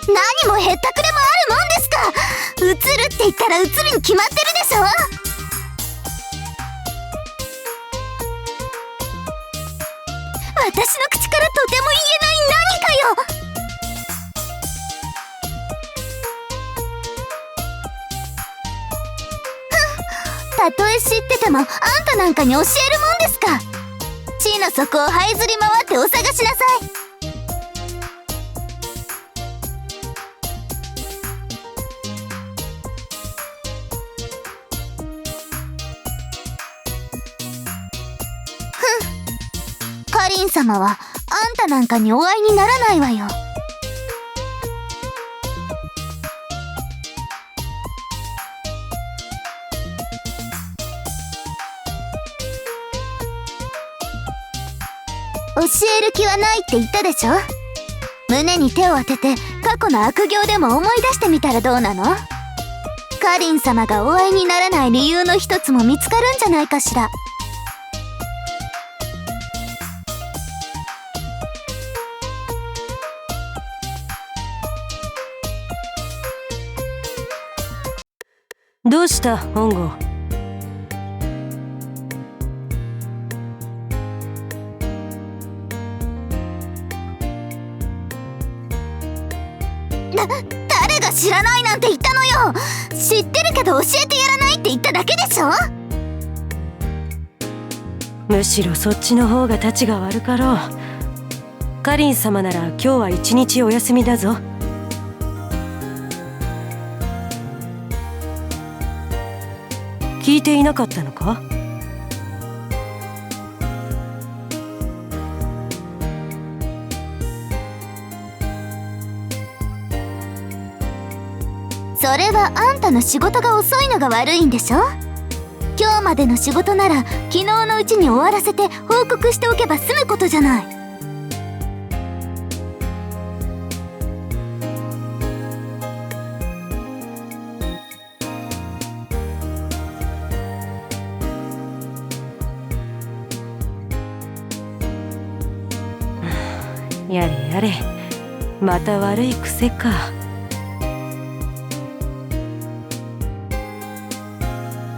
何もへったくれもあるもんですか。映るって言ったら映るに決まってるでしょ。私の口からとても言えない何かよ。たとえ知っててもあんたなんかに教えるもんですか。地の底を這いずり回ってお探しなさい。カリン様はあんたなんかにお会いにならないわよ。教える気はないって言ったでしょ。胸に手を当てて過去の悪行でも思い出してみたらどうなの。カリン様がお会いにならない理由の一つも見つかるんじゃないかしら。どうした本郷。誰が知らないなんて言ったのよ。知ってるけど教えてやらないって言っただけでしょ。むしろそっちの方がたちが悪かろう。カリン様なら今日は一日お休みだぞ。聞いていなかったのか。それはあんたの仕事が遅いのが悪いんでしょ。今日までの仕事なら昨日のうちに終わらせて報告しておけば済むことじゃない。やれやれ、また悪い癖か。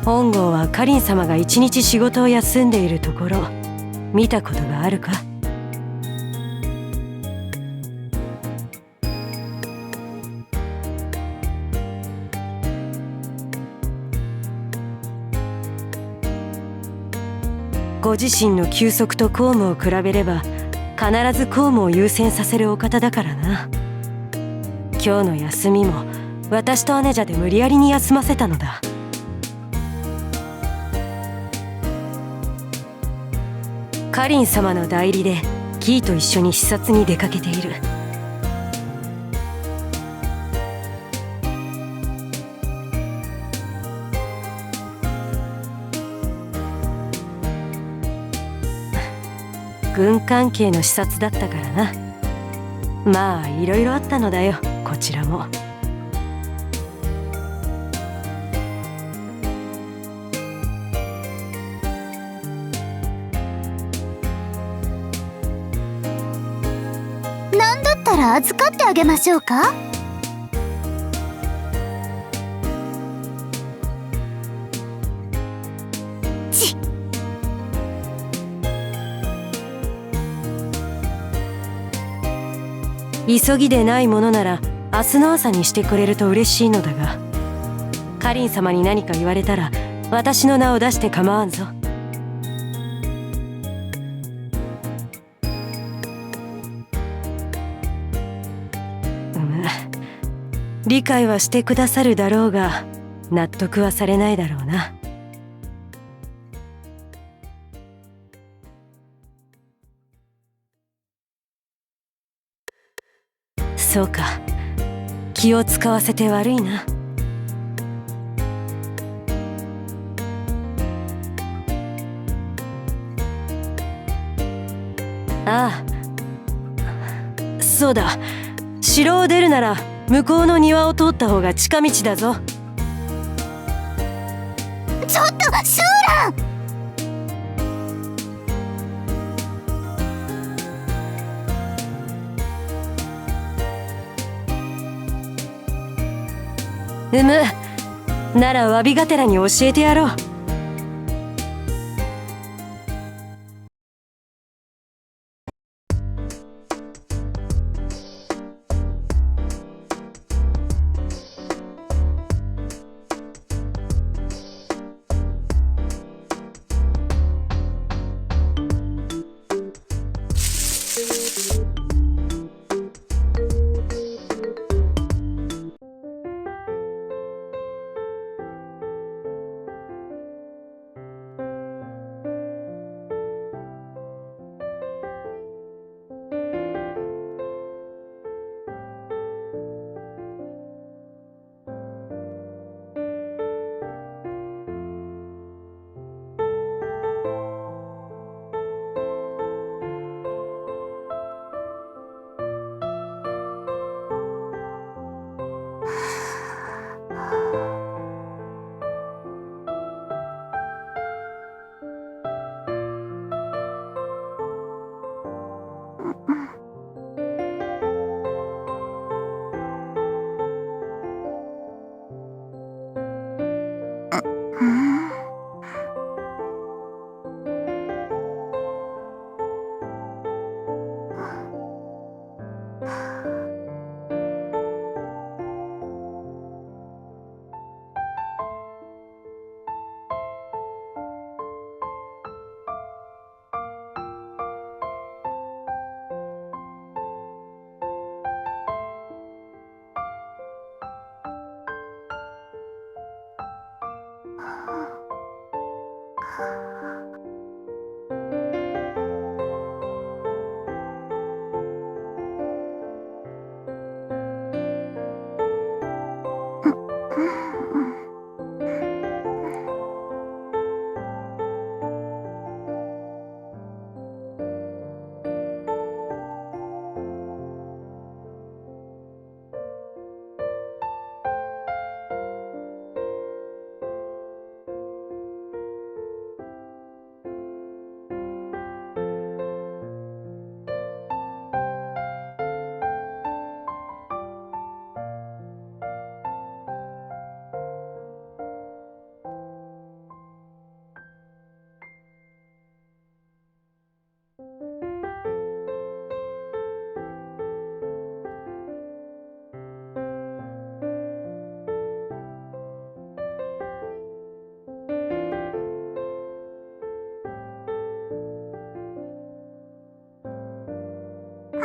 本郷はカリン様が一日仕事を休んでいるところ見たことがあるか。ご自身の休息と公務を比べれば必ず公務を優先させるお方だからな。今日の休みも私と姉者で無理やりに休ませたのだ。カリン様の代理でキーと一緒に視察に出かけている。軍関係の視察だったからな。まあいろいろあったのだよ、こちらも。なんだったら預かってあげましょうか。急ぎでないものなら明日の朝にしてくれると嬉しいのだが、カリン様に何か言われたら私の名を出して構わんぞ。理解はしてくださるだろうが納得はされないだろうな。そうか、気を使わせて悪いな。ああ、そうだ、城を出るなら向こうの庭を通った方が近道だぞ。ちょっとシューラン！うむ。なら詫びがてらに教えてやろう。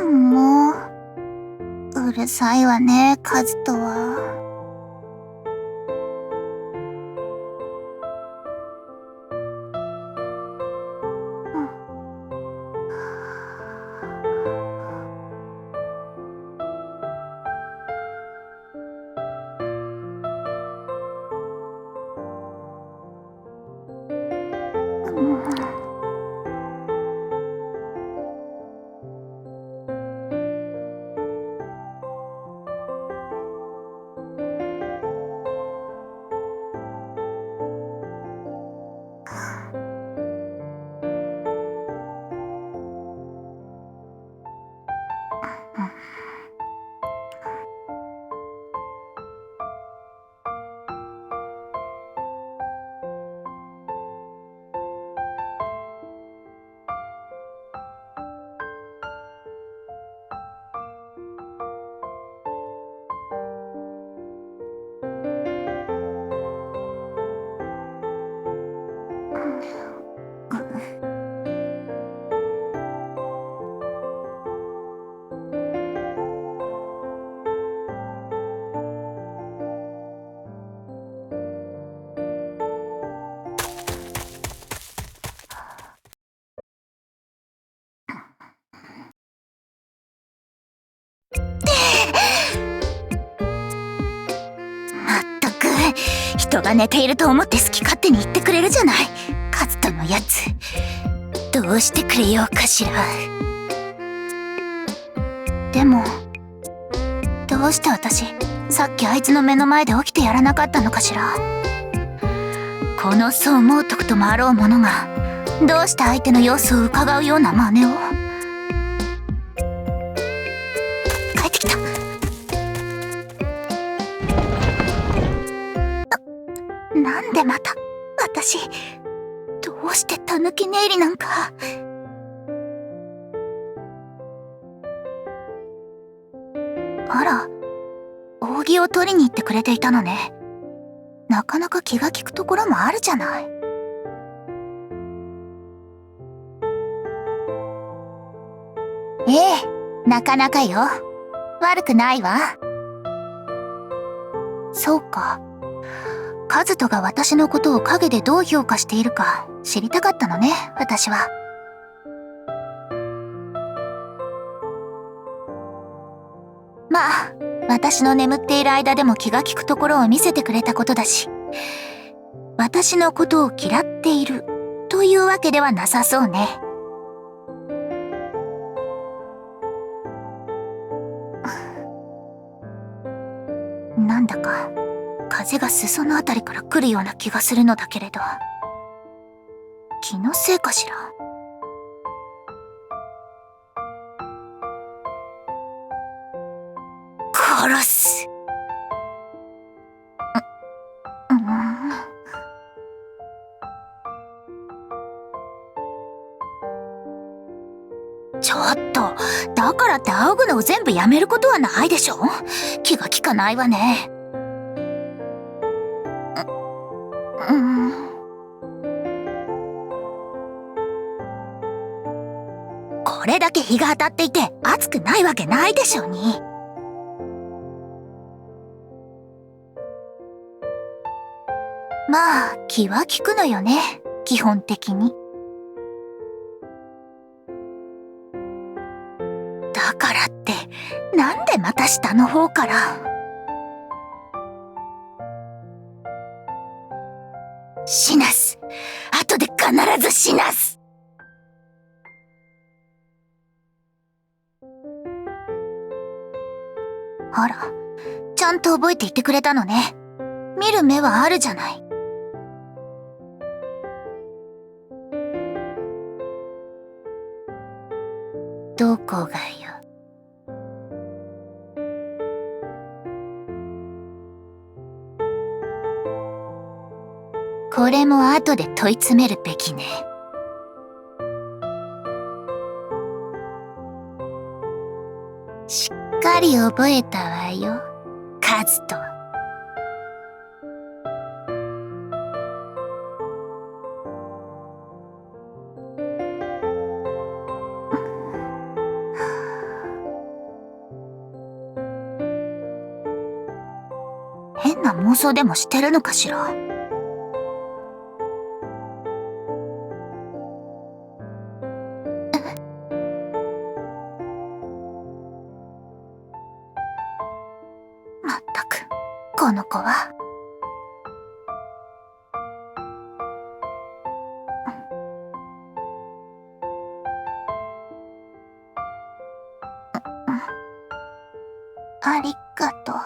もう、うるさいわね、カズトは。まったく、人が寝ていると思って好き勝手に言ってくれるじゃない、カズトのやつ。どうしてくれようかしら。でも、どうして私、さっきあいつの目の前で起きてやらなかったのかしら。このそう猛徳ともあろう者が、どうして相手の様子を伺うような真似を。帰ってきた。なんでまた、私、どうしてたぬき寝入りなんか。あら、扇を取りに行ってくれていたのね。なかなか気が利くところもあるじゃない。ええ、なかなかよ。悪くないわ。そうか。カズトが私のことを陰でどう評価しているか知りたかったのね、私は。まあ、私の眠っている間でも気が利くところを見せてくれたことだし、私のことを嫌っているというわけではなさそうね。なんだか風が裾のあたりから来るような気がするのだけれど、気のせいかしら。殺す。ちょっと、だからって仰ぐのを全部やめることはないでしょ。気が利かないわね。これだけ日が当たっていて暑くないわけないでしょうに。まあ、気は利くのよね、基本的に。だからって、なんでまた下の方から。死なす。後で必ず死なす。あら、ちゃんと覚えていてくれたのね。見る目はあるじゃない。どこがよ。これも後で問い詰めるべきね。しっかり覚えたわよ、カズト。変な妄想でもしてるのかしら。まったく、この子は。ありがとう。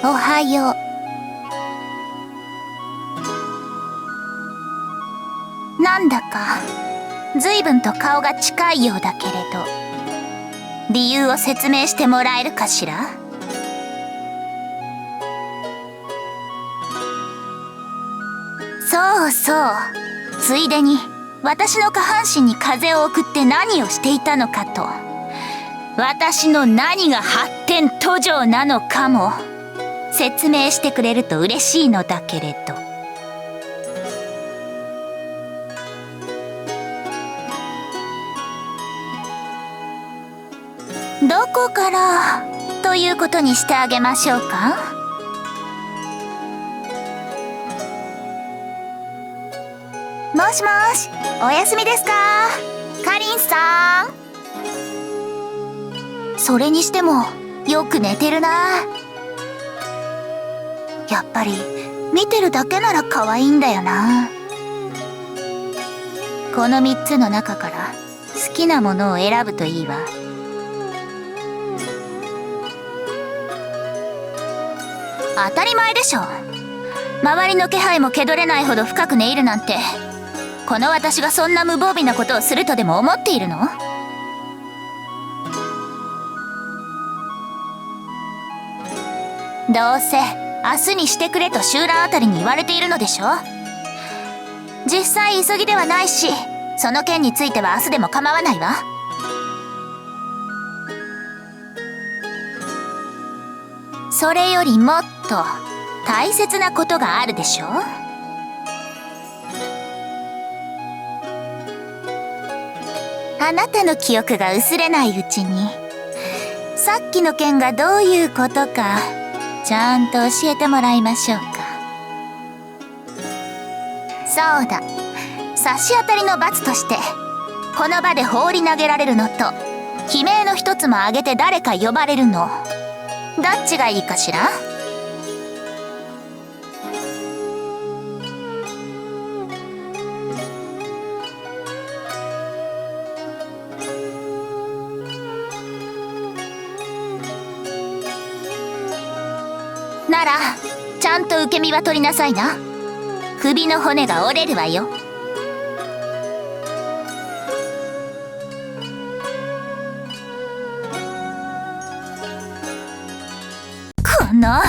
おはよう。なんだか随分と顔が近いようだけれど、理由を説明してもらえるかしら？そうそう、ついでに私の下半身に風を送って何をしていたのかと、私の何が発展途上なのかも説明してくれると嬉しいのだけれど。どこからということにしてあげましょうか？もしもし、お休みですか？かりんさん。それにしてもよく寝てるな。やっぱり見てるだけなら可愛いんだよな。この3つの中から好きなものを選ぶといいわ。当たり前でしょ。周りの気配も気取れないほど深く寝入るなんて、この私がそんな無防備なことをするとでも思っているの？どうせ明日にしてくれと集団あたりに言われているのでしょ。実際急ぎではないし、その件については明日でも構わないわ。それよりもっと大切なことがあるでしょ。あなたの記憶が薄れないうちに、さっきの件がどういうことかちゃんと教えてもらいましょうか。そうだ、差し当たりの罰としてこの場で放り投げられるのと、悲鳴の一つもあげて誰か呼ばれるの、どっちがいいかしら？ならちゃんと受け身は取りなさいな。首の骨が折れるわよ。この